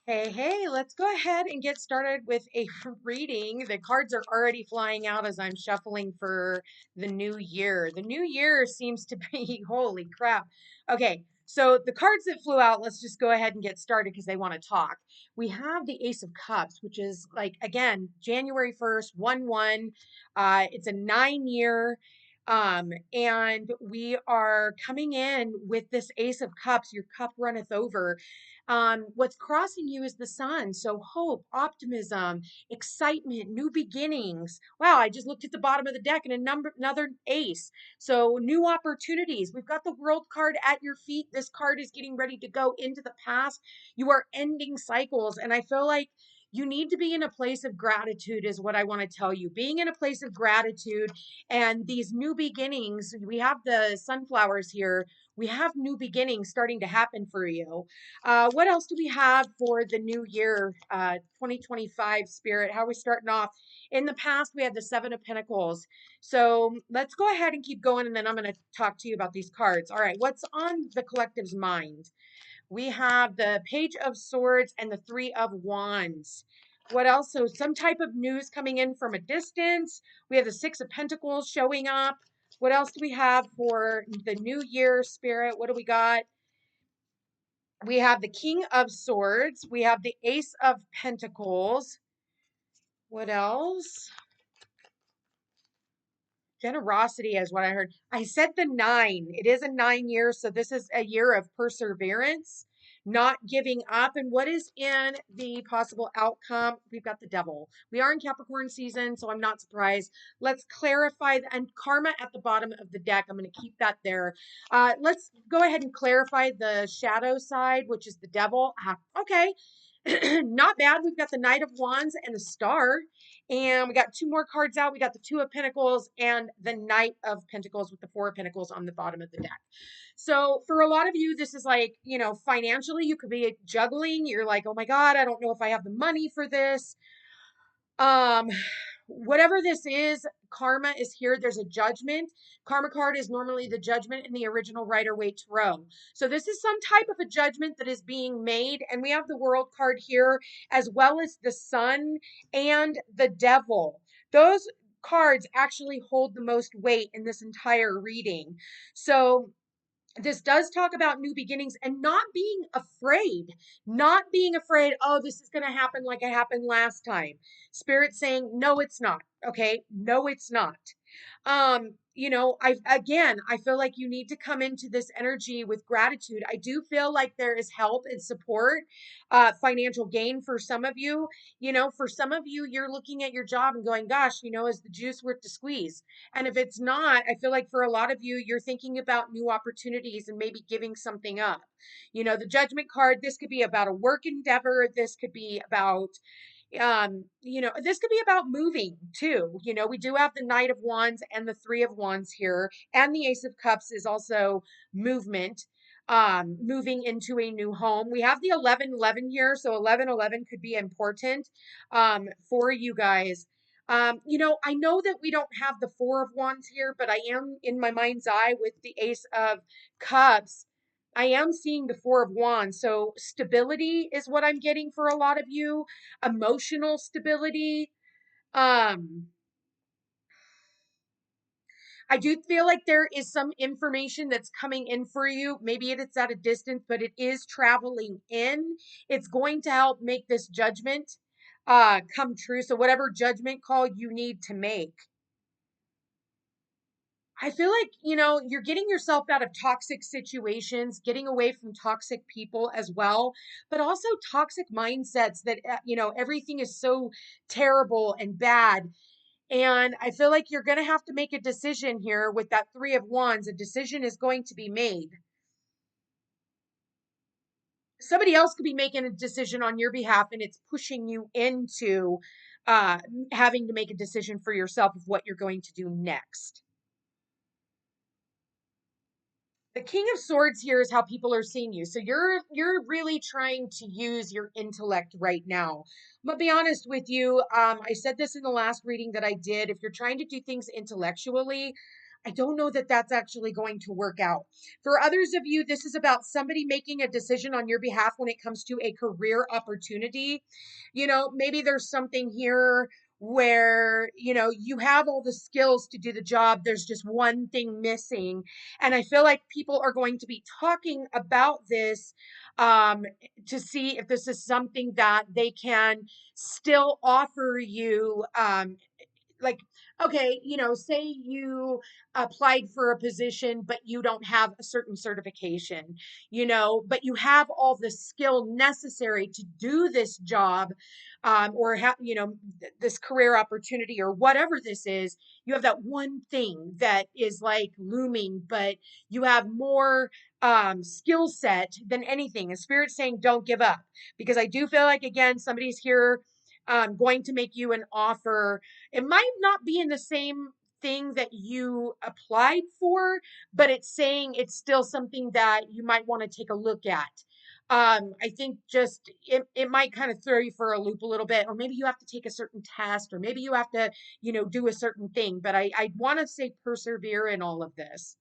Hey, let's go ahead and get started with a reading. The cards are already flying out as I'm shuffling for the new year. The new year seems to be, holy crap. Okay, so the cards that flew out, let's just go ahead and get started because they want to talk. We have the Ace of Cups, which is like, again, January 1st, 1-1. It's a 9 year. And we are coming in with this Ace of Cups. Your cup runneth over. What's crossing you is the sun. So hope, optimism, excitement, new beginnings. Wow, I just looked at the bottom of the deck and another ace. So new opportunities. We've got the world card at your feet. This card is getting ready to go into the past. You are ending cycles. And I feel like you need to be in a place of gratitude is what I want to tell you. Being in a place of gratitude and these new beginnings. We have the sunflowers here. We have new beginnings starting to happen for you. What else do we have for the new year, 2025 spirit? How are we starting off? In the past, we had the Seven of Pentacles. So let's go ahead and keep going, and then I'm going to talk to you about these cards. All right, what's on the collective's mind? We have the Page of Swords and the Three of Wands. What else? So some type of news coming in from a distance. We have the Six of Pentacles showing up. What else do we have for the new year spirit? What do we got? We have the King of Swords. We have the Ace of Pentacles. What else? Generosity is what I heard. I said the 9. It is a 9 year. So this is a year of perseverance, not giving up. And what is in the possible outcome? We've got the Devil. We are in Capricorn season, so I'm not surprised. Let's clarify and karma at the bottom of the deck. I'm going to keep that there. Let's go ahead and clarify the shadow side, which is the Devil. Okay. Not bad. We've got the Knight of Wands and the Star. And we got two more cards out. We got the Two of Pentacles and the Knight of Pentacles with the Four of Pentacles on the bottom of the deck. So for a lot of you, this is like, financially, you could be juggling. You're like, oh my God, I don't know if I have the money for this. Um, Whatever this is, karma is here. There's a judgment. Karma card is normally the judgment in the original Rider-Waite Tarot. So this is some type of a judgment that is being made. And we have the world card here, as well as the sun and the devil. Those cards actually hold the most weight in this entire reading. So this does talk about new beginnings and not being afraid, oh, this is going to happen like it happened last time. Spirit saying, no, it's not. Okay. No, it's not. I feel like you need to come into this energy with gratitude. I do feel like there is help and support, financial gain for some of you. For some of you, you're looking at your job and going, gosh, is the juice worth the squeeze? And if it's not, I feel like for a lot of you, you're thinking about new opportunities and maybe giving something up. The Judgment card, this could be about a work endeavor. This could be about this could be about moving too. We do have the Knight of Wands and the Three of Wands here, and the Ace of Cups is also movement, moving into a new home. We have the 11-11 here, so 11-11 could be important for you guys. I know that we don't have the Four of Wands here, but I am in my mind's eye with the Ace of Cups. I am seeing the Four of Wands. So stability is what I'm getting for a lot of you, emotional stability. Um, I do feel like there is some information that's coming in for you. Maybe it's at a distance, but it is traveling in. It's going to help make this judgment come true. So whatever judgment call you need to make, I feel like, you're getting yourself out of toxic situations, getting away from toxic people as well, but also toxic mindsets that, everything is so terrible and bad. And I feel like you're going to have to make a decision here with that Three of Wands. A decision is going to be made. Somebody else could be making a decision on your behalf, and it's pushing you into having to make a decision for yourself of what you're going to do next. The King of Swords here is how people are seeing you. So you're really trying to use your intellect right now. I'm gonna be honest with you. I said this in the last reading that I did. If you're trying to do things intellectually, I don't know that that's actually going to work out. For others of you, this is about somebody making a decision on your behalf when it comes to a career opportunity. Maybe there's something here where, you have all the skills to do the job. There's just one thing missing. And I feel like people are going to be talking about this um, to see if this is something that they can still offer you. Like, okay, say you applied for a position, but you don't have a certain certification, but you have all the skill necessary to do this job, or have, this career opportunity or whatever this is. You have that one thing that is like looming, but you have more skill set than anything. And Spirit's saying, don't give up, because I do feel like, again, somebody's here going to make you an offer. It might not be in the same thing that you applied for, but it's saying it's still something that you might want to take a look at. I think just it might kind of throw you for a loop a little bit, or maybe you have to take a certain test, or maybe you have to, do a certain thing. But I want to say persevere in all of this.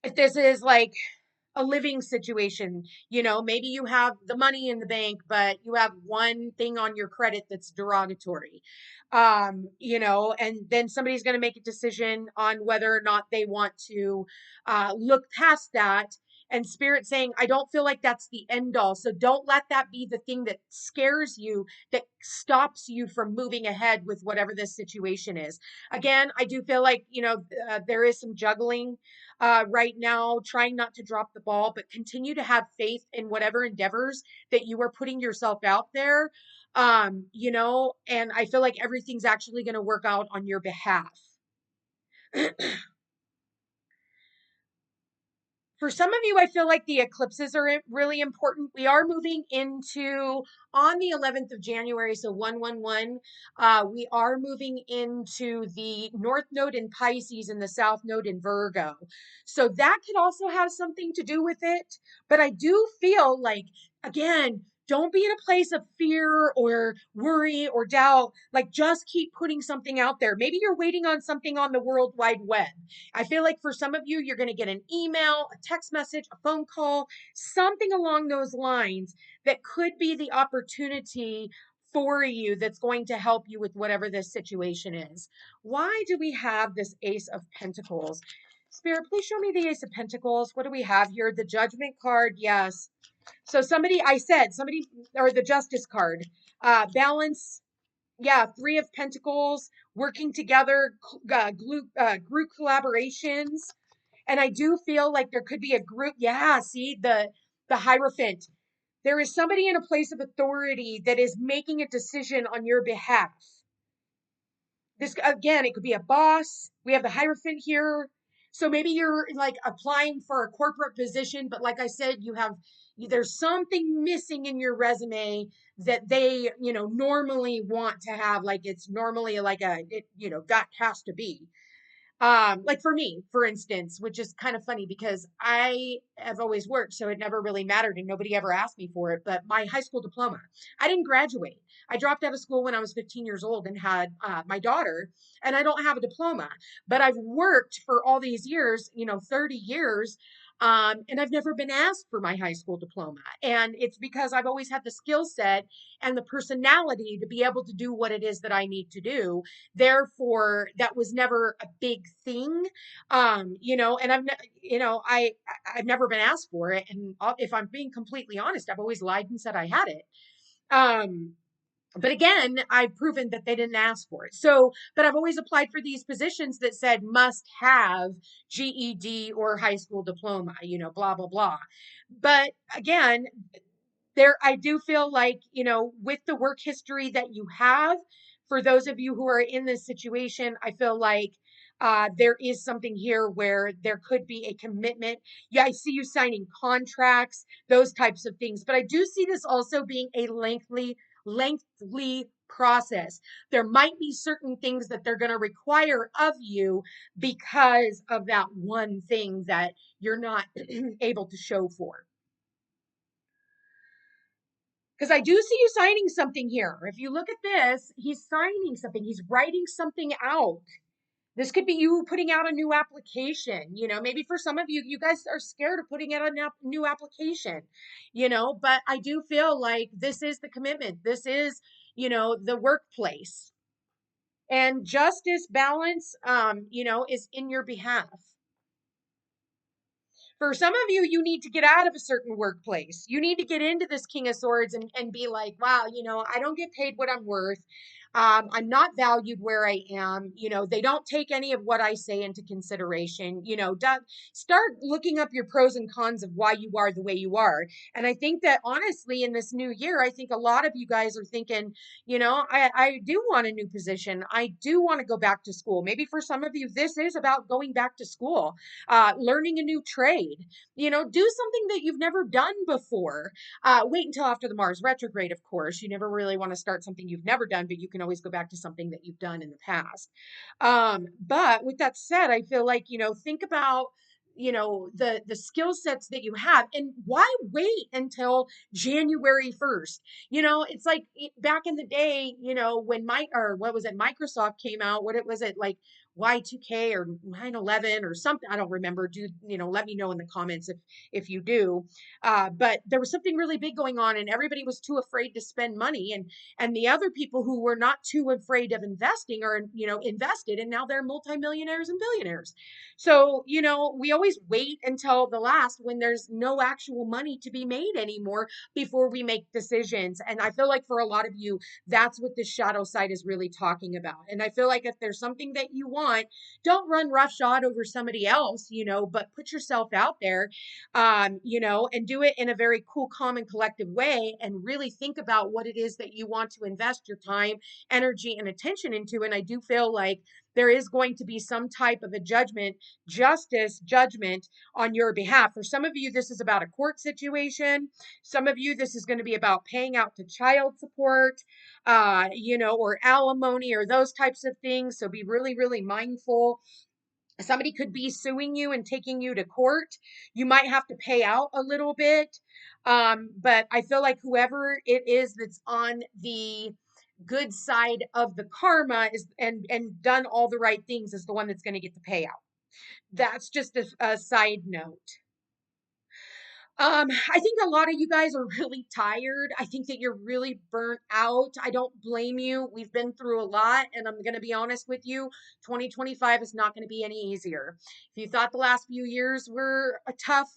If this is like a living situation, maybe you have the money in the bank, but you have one thing on your credit that's derogatory. And then somebody's going to make a decision on whether or not they want to look past that. And Spirit saying, I don't feel like that's the end all. So don't let that be the thing that scares you, that stops you from moving ahead with whatever this situation is. Again, I do feel like, there is some juggling right now, trying not to drop the ball, but continue to have faith in whatever endeavors that you are putting yourself out there. And I feel like everything's actually going to work out on your behalf. For some of you, I feel like the eclipses are really important. We are moving into on the 11th of January, so 111. We are moving into the North Node in Pisces and the South Node in Virgo. So that could also have something to do with it. But I do feel like, again, don't be in a place of fear or worry or doubt. Like, just keep putting something out there. Maybe you're waiting on something on the World Wide Web. I feel like for some of you, you're going to get an email, a text message, a phone call, something along those lines that could be the opportunity for you that's going to help you with whatever this situation is. Why do we have this Ace of Pentacles? Spirit, please show me the Ace of Pentacles. What do we have here? The Judgment card. Yes. So somebody, or the Justice card. Balance. Yeah, Three of Pentacles, working together, group collaborations. And I do feel like there could be a group. Yeah, see the Hierophant. There is somebody in a place of authority that is making a decision on your behalf. This, again, it could be a boss. We have the Hierophant here. So maybe you're like applying for a corporate position, but like I said, there's something missing in your resume that they, normally want to have. Like, it's normally like that has to be. Like for me, for instance, which is kind of funny because I have always worked, so it never really mattered and nobody ever asked me for it. But my high school diploma, I didn't graduate. I dropped out of school when I was 15 years old and had my daughter, and I don't have a diploma, but I've worked for all these years, 30 years. And I've never been asked for my high school diploma. And it's because I've always had the skill set and the personality to be able to do what it is that I need to do. Therefore, that was never a big thing. And I've never been asked for it. And if I'm being completely honest, I've always lied and said I had it. But again, I've proven that they didn't ask for it. So, but I've always applied for these positions that said must have GED or high school diploma, blah, blah, blah. But again, I do feel like, with the work history that you have, for those of you who are in this situation, I feel like there is something here where there could be a commitment. Yeah, I see you signing contracts, those types of things. But I do see this also being a lengthy process. There might be certain things that they're going to require of you because of that one thing that you're not able to show for. Because I do see you signing something here. If you look at this, he's signing something. He's writing something out. This could be you putting out a new application. Maybe for some of you, you guys are scared of putting out a new application, but I do feel like this is the commitment. This is, the workplace, and justice, balance, is in your behalf. For some of you, you need to get out of a certain workplace. You need to get into this King of Swords and be like, wow, I don't get paid what I'm worth. I'm not valued where I am. They don't take any of what I say into consideration. Start looking up your pros and cons of why you are the way you are. And I think that honestly, in this new year, I think a lot of you guys are thinking, I do want a new position. I do want to go back to school. Maybe for some of you, this is about going back to school, learning a new trade. Do something that you've never done before. Wait until after the Mars retrograde, of course. You never really want to start something you've never done, but you can always go back to something that you've done in the past. But with that said, I feel like, think about the skill sets that you have, and why wait until January 1st? It's like back in the day, when what was it, Microsoft came out, what it was, it like Y2K or 9/11 or something. I don't remember. Let me know in the comments if you do. But there was something really big going on, and everybody was too afraid to spend money, and the other people who were not too afraid of investing are, invested, and now they're multimillionaires and billionaires. So, we always wait until the last, when there's no actual money to be made anymore, before we make decisions. And I feel like for a lot of you, that's what the shadow side is really talking about. And I feel like if there's something that you want, don't run roughshod over somebody else, but put yourself out there, and do it in a very cool, calm, and collective way, and really think about what it is that you want to invest your time, energy, and attention into. And I do feel like there is going to be some type of a judgment on your behalf. For some of you, this is about a court situation. Some of you, this is going to be about paying out to child support, or alimony, or those types of things. So be really, really mindful. Somebody could be suing you and taking you to court. You might have to pay out a little bit. But I feel like whoever it is that's on the good side of the karma is and done all the right things is the one that's going to get the payout. That's just a side note. I think a lot of you guys are really tired. I think that you're really burnt out. I don't blame you. We've been through a lot, and I'm going to be honest with you, 2025 is not going to be any easier. If you thought the last few years were tough,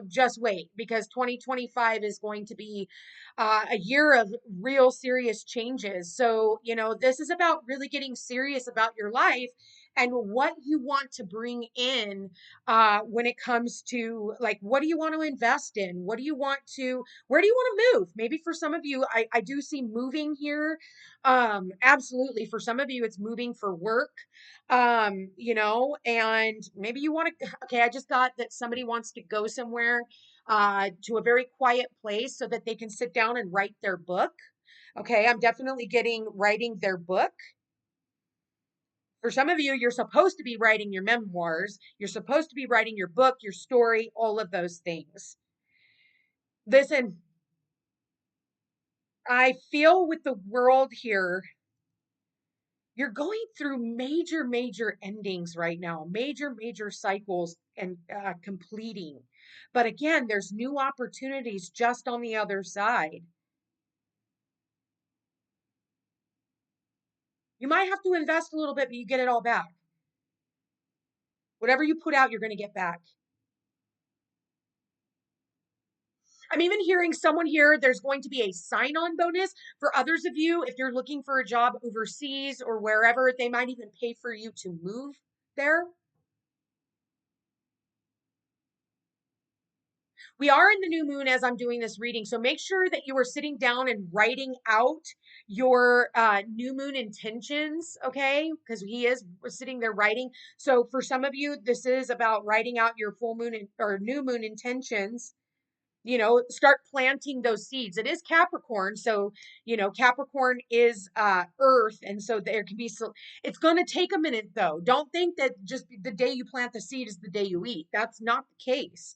just wait, because 2025 is going to be a year of real serious changes. So, this is about really getting serious about your life and what you want to bring in, when it comes to, like, what do you want to invest in? Where do you want to move? Maybe for some of you, I do see moving here. Absolutely. For some of you, it's moving for work, and maybe you want to, okay, I just got that somebody wants to go somewhere, to a very quiet place so that they can sit down and write their book. Okay. I'm definitely getting writing their book. For some of you, you're supposed to be writing your memoirs. You're supposed to be writing your book, your story, all of those things. Listen, I feel with the world here, you're going through major, major endings right now, major, major cycles and completing. But again, there's new opportunities just on the other side. You might have to invest a little bit, but you get it all back. Whatever you put out, you're going to get back. I'm even hearing someone here, there's going to be a sign-on bonus for others of you. If you're looking for a job overseas or wherever, they might even pay for you to move there. We are in the new moon as I'm doing this reading, so make sure that you are sitting down and writing out your new moon intentions, okay? Because he is sitting there writing. So for some of you, this is about writing out your full moon or new moon intentions. Start planting those seeds. It is Capricorn, so Capricorn is earth, and so there can be it's going to take a minute, though. Don't think that just the day you plant the seed is the day you eat. That's not the case.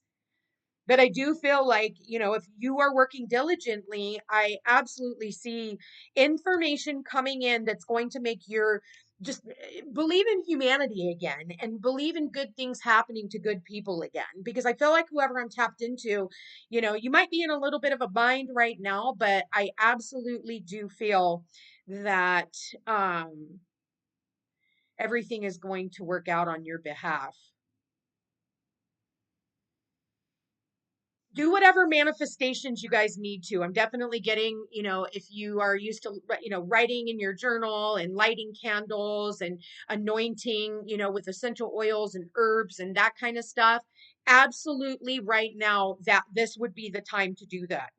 But I do feel like, if you are working diligently, I absolutely see information coming in that's going to make your just believe in humanity again and believe in good things happening to good people again, because I feel like whoever I'm tapped into, you might be in a little bit of a bind right now, but I absolutely do feel that um everything is going to work out on your behalf. Do whatever manifestations you guys need to. I'm definitely getting, if you are used to, writing in your journal and lighting candles and anointing, with essential oils and herbs and that kind of stuff. Absolutely right now that this would be the time to do that.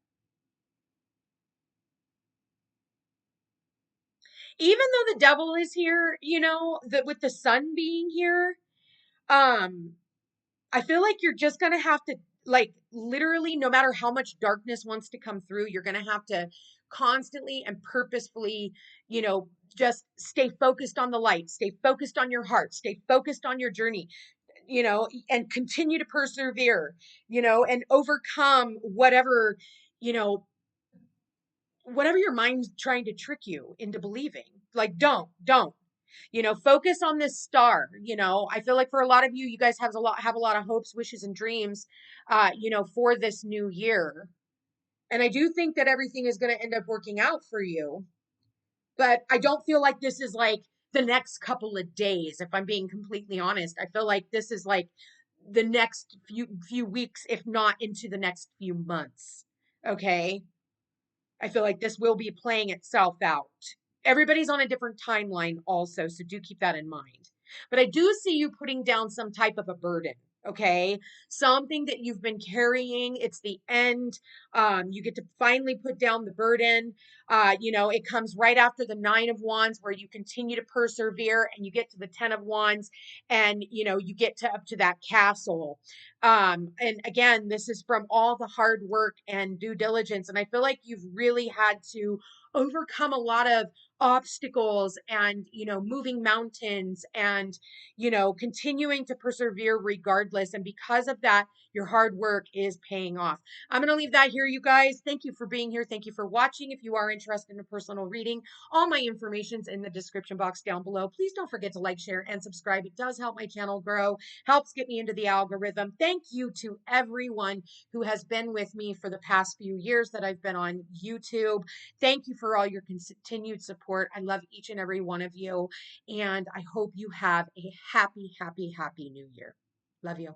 Even though the devil is here, that with the sun being here, um, I feel like you're just going to have to, like, literally, no matter how much darkness wants to come through, you're going to have to constantly and purposefully, just stay focused on the light, stay focused on your heart, stay focused on your journey, and continue to persevere, and overcome you know, whatever your mind's trying to trick you into believing. Like, don't. Focus on this star. I feel like for a lot of you, you guys have a lot of hopes, wishes, and dreams, for this new year. And I do think that everything is going to end up working out for you. But I don't feel like this is like the next couple of days, if I'm being completely honest. I feel like this is like the next few weeks, if not into the next few months. Okay. I feel like this will be playing itself out. Everybody's on a different timeline also, so do keep that in mind. But I do see you putting down some type of a burden, okay? Something that you've been carrying. It's the end. You get to finally put down the burden. It comes right after the Nine of Wands, where you continue to persevere, and you get to the Ten of Wands, and you get to up to that castle. And again, this is from all the hard work and due diligence. And I feel like you've really had to overcome a lot of obstacles and, moving mountains and, continuing to persevere regardless. And because of that, your hard work is paying off. I'm going to leave that here, you guys. Thank you for being here. Thank you for watching. If you are interested in a personal reading, all my information's in the description box down below. Please don't forget to like, share, and subscribe. It does help my channel grow, helps get me into the algorithm. Thank you to everyone who has been with me for the past few years that I've been on YouTube. Thank you for all your continued support. I love each and every one of you. And I hope you have a happy, happy, happy new year. Love you.